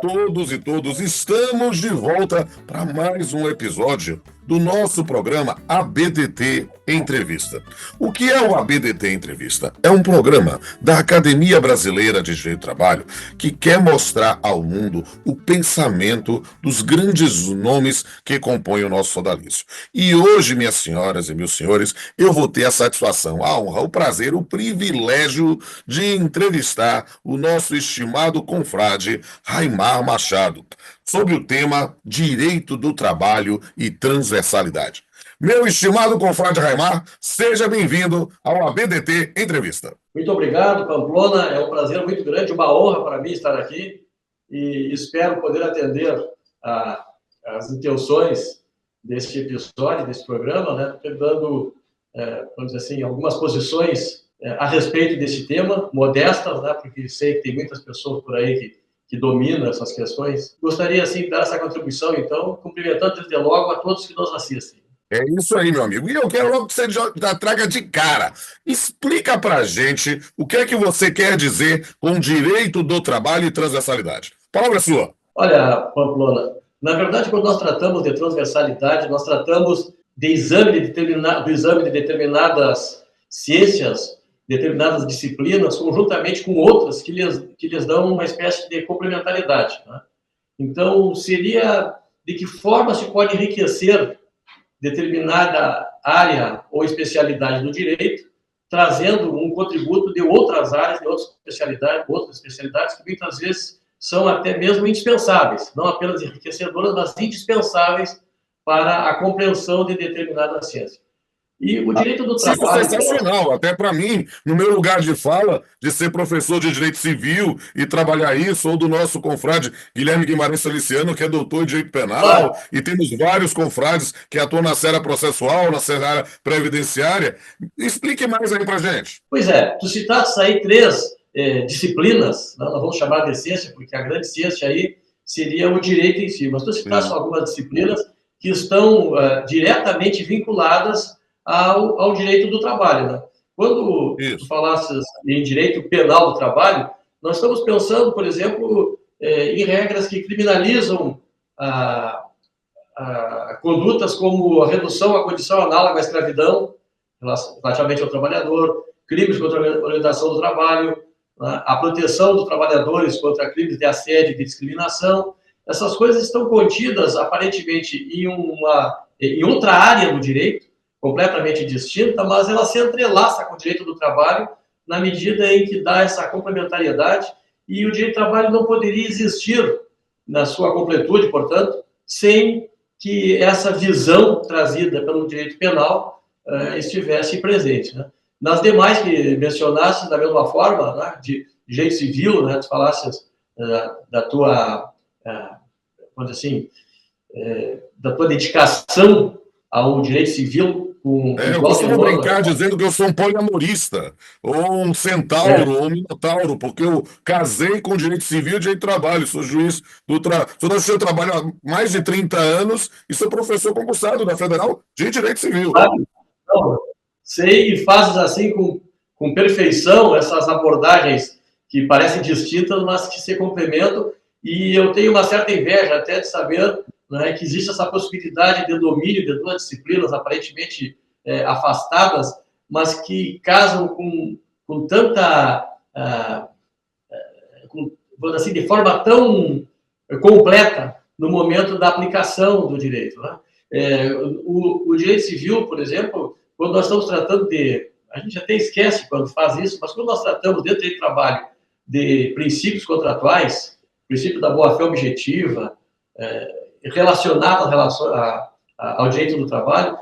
todos e todas, estamos de volta para mais um episódio do nosso programa ABDT Entrevista. O que é o ABDT Entrevista? É um programa da Academia Brasileira de Direito do Trabalho que quer mostrar ao mundo o pensamento dos grandes nomes que compõem o nosso sodalício. E hoje, minhas senhoras e meus senhores, eu vou ter a satisfação, a honra, o prazer, o privilégio de entrevistar o nosso estimado confrade Raimar Machado, sobre o tema Direito do Trabalho e Transversalidade. Meu estimado confrade Raimar, seja bem-vindo ao ABDT Entrevista. Muito obrigado, Pamplona. É um prazer muito grande, uma honra para mim estar aqui e espero poder atender às intenções deste episódio, desse programa, né, dando, vamos dizer assim, algumas posições a respeito desse tema, modestas, né, porque sei que tem muitas pessoas por aí que dominam essas questões. Gostaria, assim, de dar essa contribuição, então, cumprimentando desde logo a todos que nos assistem. É isso aí, meu amigo. E eu quero logo que você já traga de cara. Explica pra gente o que é que você quer dizer com direito do trabalho e transversalidade. A palavra é sua. Olha, Pamplona, na verdade, quando nós tratamos de transversalidade, nós tratamos do exame de determinadas ciências, determinadas disciplinas, conjuntamente com outras que lhes dão uma espécie de complementaridade, né? Então, seria de que forma se pode enriquecer determinada área ou especialidade do direito, trazendo um contributo de outras áreas, de outras especialidades que muitas vezes são até mesmo indispensáveis, não apenas enriquecedoras, mas indispensáveis para a compreensão de determinada ciência. E o direito do trabalho... Isso é sensacional, até para mim, no meu lugar de fala, de ser professor de Direito Civil e trabalhar isso, ou do nosso confrade Guilherme Guimarães Saliciano, que é doutor em Direito Penal, e temos vários confrades que atuam na seara processual, na seara previdenciária. Explique mais aí para gente. Pois é, tu citaste aí três disciplinas, nós vamos chamar de ciência, porque a grande ciência aí seria o direito em si, mas tu citaste algumas disciplinas que estão diretamente vinculadas ao direito do trabalho, né? Quando tu falasses em direito penal do trabalho, nós estamos pensando, por exemplo, em regras que criminalizam condutas como a redução à condição análoga à escravidão, relativamente ao trabalhador, crimes contra a orientação do trabalho, né? A proteção dos trabalhadores contra crimes de assédio e de discriminação. Essas coisas estão contidas, aparentemente, em outra área do direito, completamente distinta, mas ela se entrelaça com o direito do trabalho na medida em que dá essa complementariedade, e o direito do trabalho não poderia existir na sua completude, portanto, sem que essa visão trazida pelo direito penal estivesse presente, né? Nas demais que mencionaste, da mesma forma, né, de direito civil, né, tu falasses da tua, vamos dizer assim, da tua dedicação ao direito civil. Eu costumo brincar dizendo que eu sou um poliamorista, ou um centauro, ou um minotauro, porque eu casei com direito civil e direito do trabalho, sou juiz sou da Justiça do Trabalho há mais de 30 anos e sou professor concursado da Federal de Direito Civil. Não, sei, e fazes assim com perfeição essas abordagens que parecem distintas, mas que se complementam, e eu tenho uma certa inveja até de saber, né, que existe essa possibilidade de domínio de duas disciplinas aparentemente afastadas, mas que casam com tanta, assim, de forma tão completa no momento da aplicação do direito, né? O direito civil, por exemplo, quando nós estamos tratando a gente até esquece quando faz isso, mas quando nós tratamos dentro do direito do trabalho de princípios contratuais, princípio da boa-fé objetiva, relacionado ao direito do trabalho,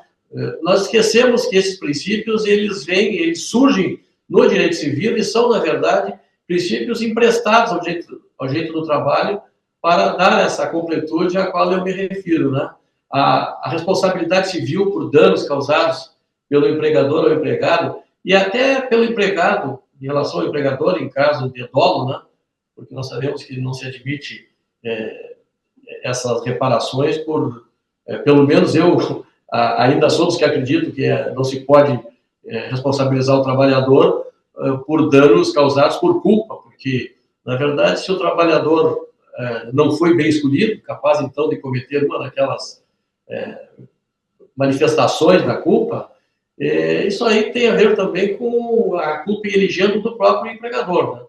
nós esquecemos que esses princípios, eles surgem no direito civil e são, na verdade, princípios emprestados ao direito do trabalho para dar essa completude a qual eu me refiro, né? A responsabilidade civil por danos causados pelo empregador ao empregado, e até pelo empregado em relação ao empregador em caso de dolo, né? Porque nós sabemos que não se admite essas reparações pelo menos eu ainda sou dos que acredito que não se pode responsabilizar o trabalhador por danos causados por culpa, porque, na verdade, se o trabalhador não foi bem escolhido, capaz, então, de cometer uma daquelas manifestações da culpa, isso aí tem a ver também com a culpa elegendo do próprio empregador, né?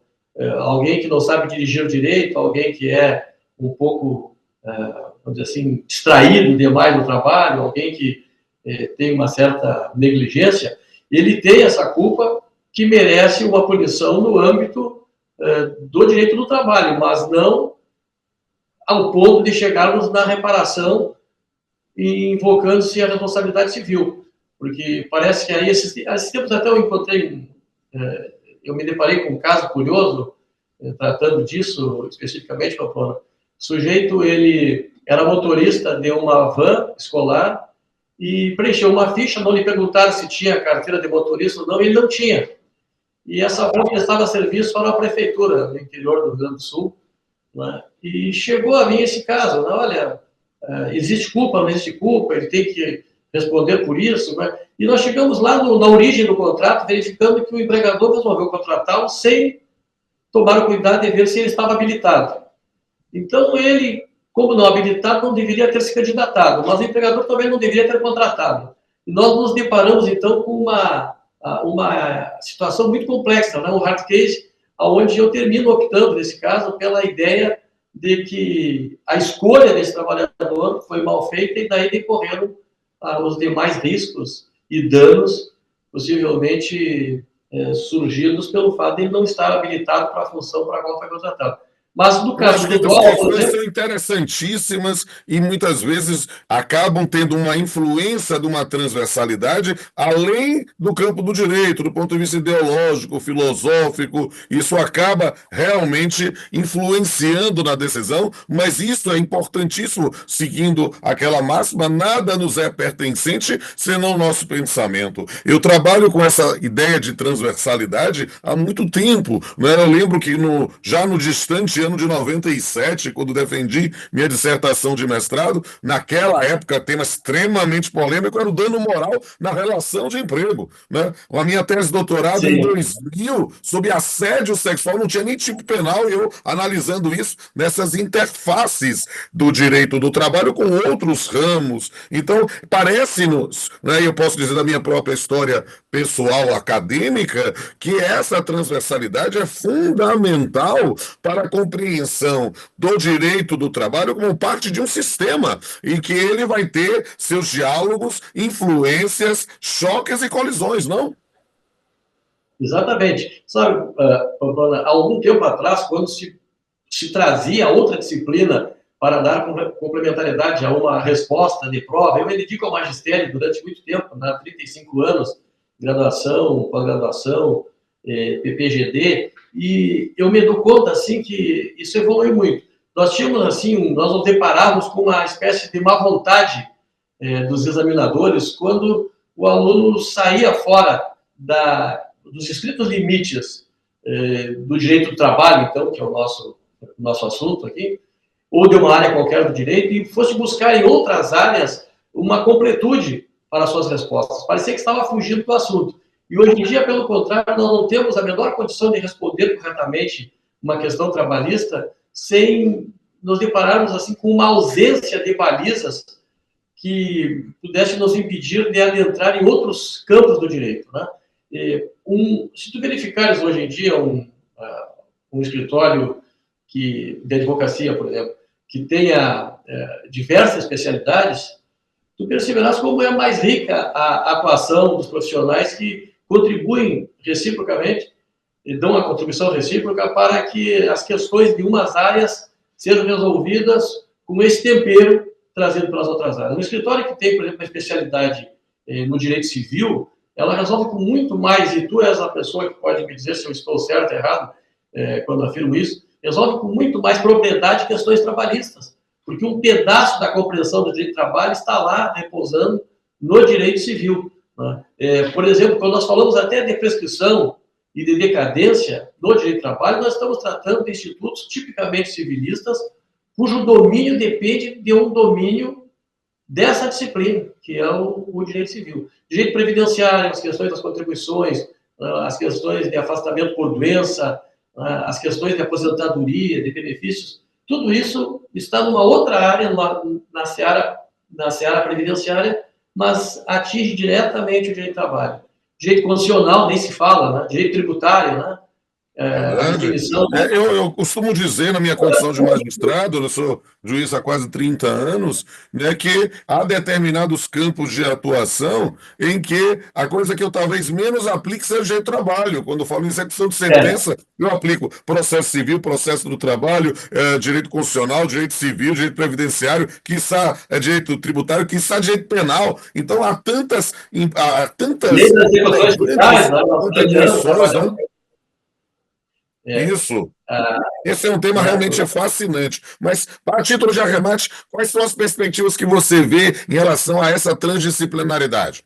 Alguém que não sabe dirigir direito, alguém que é um pouco, vamos dizer assim, distraído demais no trabalho, alguém que tem uma certa negligência, ele tem essa culpa que merece uma punição no âmbito do direito do trabalho, mas não ao ponto de chegarmos na reparação e invocando-se a responsabilidade civil. Porque parece que aí, esses tempos até eu encontrei, eu me deparei com um caso curioso, tratando disso especificamente, Pamplona. O sujeito, ele era motorista de uma van escolar e preencheu uma ficha, não lhe perguntaram se tinha carteira de motorista ou não, e ele não tinha. E essa van prestava serviço para a prefeitura do interior do Rio Grande do Sul, né? E chegou a mim esse caso, né? Olha, existe culpa, não existe culpa, ele tem que responder por isso, né? E nós chegamos lá na origem do contrato, verificando que o empregador resolveu contratá-lo sem tomar o cuidado de ver se ele estava habilitado. Então, ele, como não habilitado, não deveria ter se candidatado, mas o empregador também não deveria ter contratado. E nós nos deparamos, então, com uma situação muito complexa, né? Um hard case, onde eu termino optando, nesse caso, pela ideia de que a escolha desse trabalhador foi mal feita e daí decorreram os demais riscos e danos possivelmente surgidos pelo fato de ele não estar habilitado para a função para a qual foi contratado. Mas no caso do dólar, as questões são interessantíssimas e muitas vezes acabam tendo uma influência de uma transversalidade além do campo do direito, do ponto de vista ideológico, filosófico. Isso acaba realmente influenciando na decisão, mas isso é importantíssimo, seguindo aquela máxima: nada nos é pertencente senão o nosso pensamento. Eu trabalho com essa ideia de transversalidade há muito tempo, né? Eu lembro que já no distante ano de 97, quando defendi minha dissertação de mestrado, naquela época, tema extremamente polêmico era o dano moral na relação de emprego, né? A minha tese de doutorado em 2000, sobre assédio sexual, não tinha nem tipo penal, e eu analisando isso nessas interfaces do direito do trabalho com outros ramos. Então, parece-nos, né, eu posso dizer da minha própria história pessoal acadêmica, que essa transversalidade é fundamental para a compreensão do direito do trabalho como parte de um sistema em que ele vai ter seus diálogos, influências, choques e colisões, não? Exatamente. Sabe, Pamplona, há algum tempo atrás, quando se trazia outra disciplina para dar complementariedade a uma resposta de prova, eu me dedico ao magistério durante muito tempo, né, 35 anos, graduação, pós-graduação, PPGD, e eu me dou conta, assim, que isso evolui muito. Nós tínhamos, assim, nós nos deparávamos com uma espécie de má vontade dos examinadores quando o aluno saía fora dos estritos limites do direito do trabalho, então, que é o nosso assunto aqui, ou de uma área qualquer do direito, e fosse buscar em outras áreas uma completude para suas respostas. Parecia que estava fugindo do assunto. E hoje em dia, pelo contrário, nós não temos a menor condição de responder corretamente uma questão trabalhista sem nos depararmos assim, com uma ausência de balizas que pudesse nos impedir de adentrar em outros campos do direito, né? Se tu verificares hoje em dia um escritório de advocacia, por exemplo, que tenha diversas especialidades, tu perceberás como é mais rica a atuação dos profissionais que contribuem reciprocamente e dão a contribuição recíproca para que as questões de umas áreas sejam resolvidas com esse tempero trazido pelas outras áreas. Um escritório que tem, por exemplo, uma especialidade no direito civil, ela resolve com muito mais, e tu és a pessoa que pode me dizer se eu estou certo ou errado quando afirmo isso, resolve com muito mais propriedade questões trabalhistas, porque um pedaço da compreensão do direito do trabalho está lá repousando no direito civil, né? Por exemplo, quando nós falamos até de prescrição e de decadência no direito do trabalho, nós estamos tratando de institutos tipicamente civilistas, cujo domínio depende de um domínio dessa disciplina, que é o direito civil. Direito previdenciário, as questões das contribuições, as questões de afastamento por doença, as questões de aposentadoria, de benefícios, Tudo isso está numa outra área, na seara previdenciária, mas atinge diretamente o direito do trabalho. Direito constitucional, nem se fala, né? Direito tributário, né? A Verdade. definição. Eu costumo dizer, na minha condição de magistrado, eu sou juiz há quase 30 anos, né, que há determinados campos de atuação em que a coisa que eu talvez menos aplique seja o direito do trabalho. Quando eu falo em execução de É, sentença, eu aplico processo civil, processo do trabalho, direito constitucional, direito civil, direito previdenciário, quiçá direito tributário, quiçá direito penal. Então há lei tantas das execuções fiscais, integrantes, né? Nós trabalhamos, contribuições, né? é, Isso. ah, Esse é um tema né? realmente fascinante. Mas, para título de arremate, quais são as perspectivas que você vê em relação a essa transdisciplinaridade?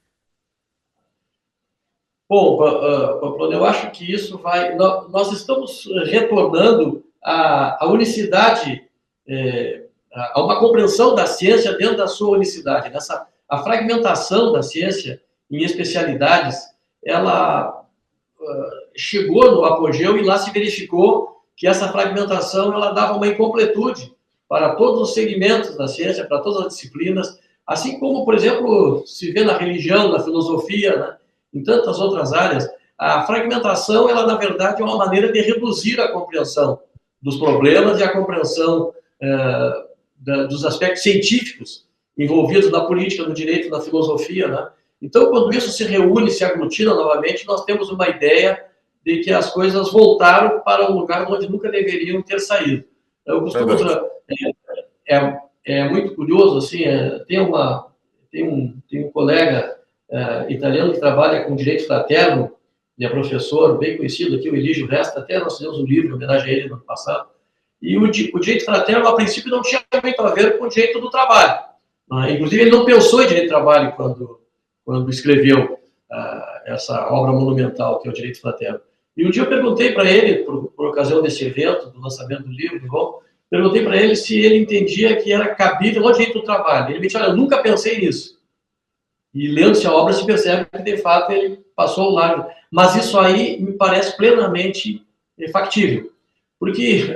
Bom, Pamplona, eu acho que isso vai. Nós estamos retornando à unicidade, a uma compreensão da ciência dentro da sua unicidade. A fragmentação da ciência em especialidades, ela chegou no apogeu e lá se verificou que essa fragmentação ela dava uma incompletude para todos os segmentos da ciência, para todas as disciplinas, assim como, por exemplo, se vê na religião, na filosofia, né? Em tantas outras áreas. A fragmentação, ela, na verdade, é uma maneira de reduzir a compreensão dos problemas e a compreensão dos aspectos científicos envolvidos na política, no direito, na filosofia, né? Então, quando isso se reúne, se aglutina novamente, nós temos uma ideia de que as coisas voltaram para um lugar onde nunca deveriam ter saído. Eu costumo Verdade. é muito curioso, assim, tem um colega italiano que trabalha com direito fraterno, e é professor bem conhecido aqui, o Eligio Resta, até nós fizemos um livro em homenagem a ele no ano passado, e o direito fraterno, a princípio, não tinha muito a ver com o direito do trabalho. Né? Inclusive, ele não pensou em direito do trabalho quando escreveu essa obra monumental, que é o Direito Fraterno. E um dia eu perguntei para ele, por ocasião desse evento, do lançamento do livro, perguntei para ele se ele entendia que era cabível o direito do trabalho. Ele me disse, olha, eu nunca pensei nisso. E lendo-se a obra se percebe que, de fato, ele passou ao largo. Mas isso aí me parece plenamente factível. Porque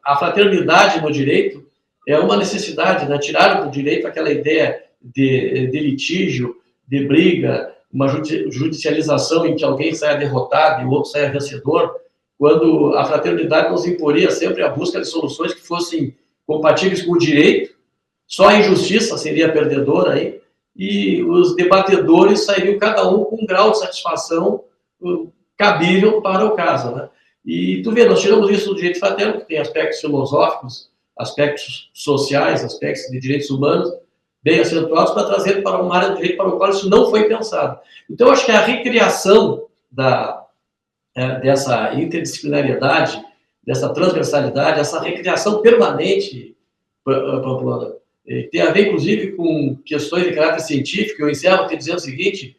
a fraternidade no direito é uma necessidade, né? Tirar do direito aquela ideia de litígio, de briga, uma judicialização em que alguém saia derrotado e o outro saia vencedor, quando a fraternidade nos imporia sempre a busca de soluções que fossem compatíveis com o direito, só a injustiça seria perdedora aí, e os debatedores sairiam cada um com um grau de satisfação cabível para o caso, né? E tu vê, nós tiramos isso do direito fraterno, que tem aspectos filosóficos, aspectos sociais, aspectos de direitos humanos, bem acentuados, para trazer para uma área do direito para o qual isso não foi pensado. Então, acho que a recriação dessa interdisciplinariedade, dessa transversalidade, essa recriação permanente, Pamplona, tem a ver, inclusive, com questões de caráter científico. Eu encerro te dizendo o seguinte,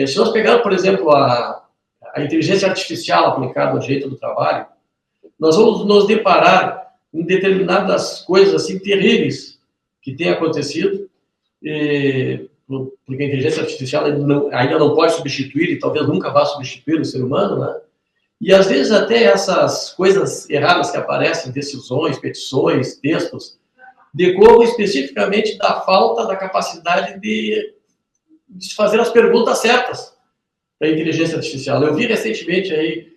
se nós pegarmos, por exemplo, a inteligência artificial aplicada ao direito do trabalho, nós vamos nos deparar com determinadas coisas assim terríveis que têm acontecido, porque a inteligência artificial ainda não pode substituir e talvez nunca vá substituir o ser humano, né? E às vezes até essas coisas erradas que aparecem, decisões, petições, textos, decorram especificamente da falta da capacidade de fazer as perguntas certas da inteligência artificial. Eu vi recentemente aí,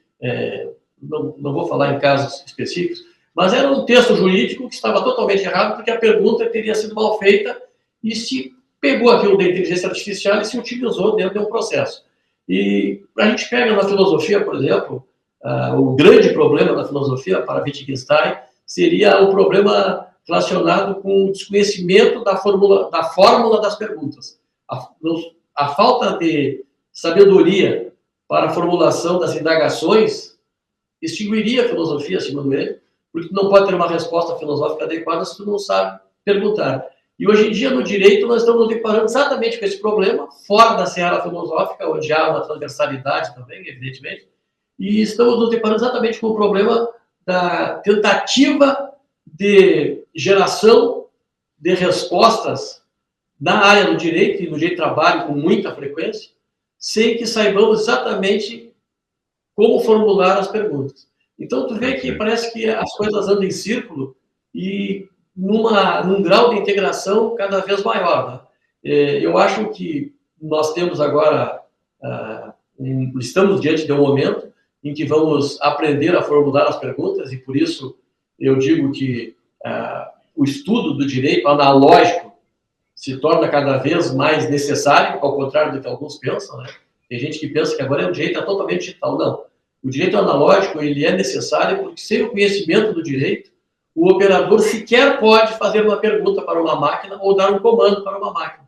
não vou falar em casos específicos, mas era um texto jurídico que estava totalmente errado porque a pergunta teria sido mal feita e se pegou aquilo da inteligência artificial e se utilizou dentro de um processo. E a gente pega na filosofia, por exemplo, o grande problema da filosofia para Wittgenstein seria o problema relacionado com o desconhecimento da fórmula das perguntas. A falta de sabedoria para a formulação das indagações extinguiria a filosofia, segundo ele, porque tu não pode ter uma resposta filosófica adequada se tu não sabe perguntar. E hoje em dia, no direito, nós estamos nos deparando exatamente com esse problema, fora da seara filosófica, onde há uma transversalidade também, evidentemente, e estamos nos deparando exatamente com o problema da tentativa de geração de respostas na área do direito e no direito do trabalho com muita frequência, sem que saibamos exatamente como formular as perguntas. Então, tu vê que parece que as coisas andam em círculo e num grau de integração cada vez maior. Né? Eu acho que nós temos agora, estamos diante de um momento em que vamos aprender a formular as perguntas, e por isso eu digo que o estudo do direito analógico se torna cada vez mais necessário, ao contrário do que alguns pensam, né? Tem gente que pensa que agora o direito é totalmente digital. Não. O direito analógico ele é necessário porque, sem o conhecimento do direito, o operador sequer pode fazer uma pergunta para uma máquina ou dar um comando para uma máquina.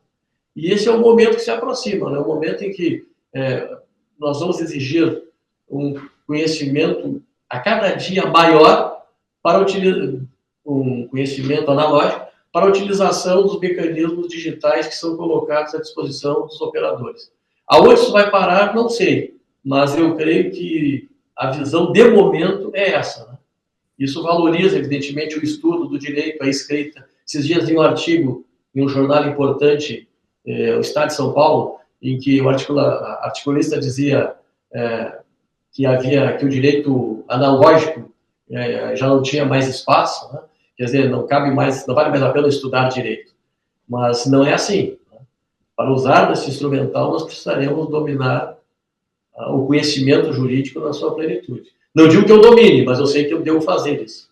E esse é o momento que se aproxima, né? O momento em que nós vamos exigir um conhecimento a cada dia maior para utilizar um conhecimento analógico para a utilização dos mecanismos digitais que são colocados à disposição dos operadores. Aonde isso vai parar, não sei, mas eu creio que a visão de momento é essa. Né? Isso valoriza, evidentemente, o estudo do direito, a escrita. Esses dias li um artigo em um jornal importante, o Estado de São Paulo, em que o articulista dizia que o direito analógico já não tinha mais espaço, né? Quer dizer, não vale mais a pena estudar direito. Mas não é assim. Né? Para usar desse instrumental, nós precisaremos dominar o conhecimento jurídico na sua plenitude. Não digo que eu domine, mas eu sei que eu devo fazer isso.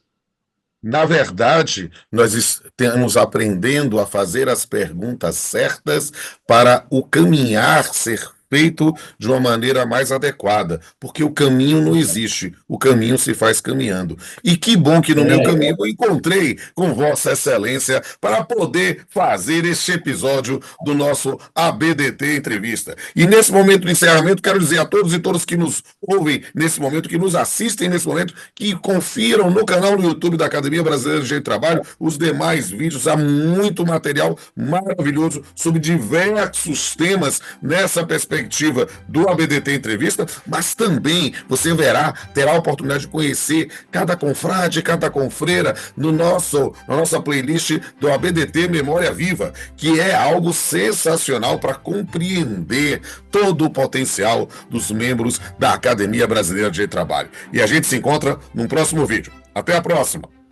Na verdade, nós estamos aprendendo a fazer as perguntas certas para o caminhar ser feito de uma maneira mais adequada, porque o caminho não existe, o caminho se faz caminhando. E que bom que no meu caminho eu encontrei com Vossa Excelência para poder fazer este episódio do nosso ABDT Entrevista. E nesse momento de encerramento, quero dizer a todos e todas que nos ouvem nesse momento, que nos assistem nesse momento, que confiram no canal no YouTube da Academia Brasileira de Direito do Trabalho os demais vídeos. Há muito material maravilhoso sobre diversos temas nessa perspectiva do ABDT Entrevista, mas também você terá a oportunidade de conhecer cada confrade, cada confreira na nossa playlist do ABDT Memória Viva, que é algo sensacional para compreender todo o potencial dos membros da Academia Brasileira de Direito do Trabalho. E a gente se encontra num próximo vídeo. Até a próxima!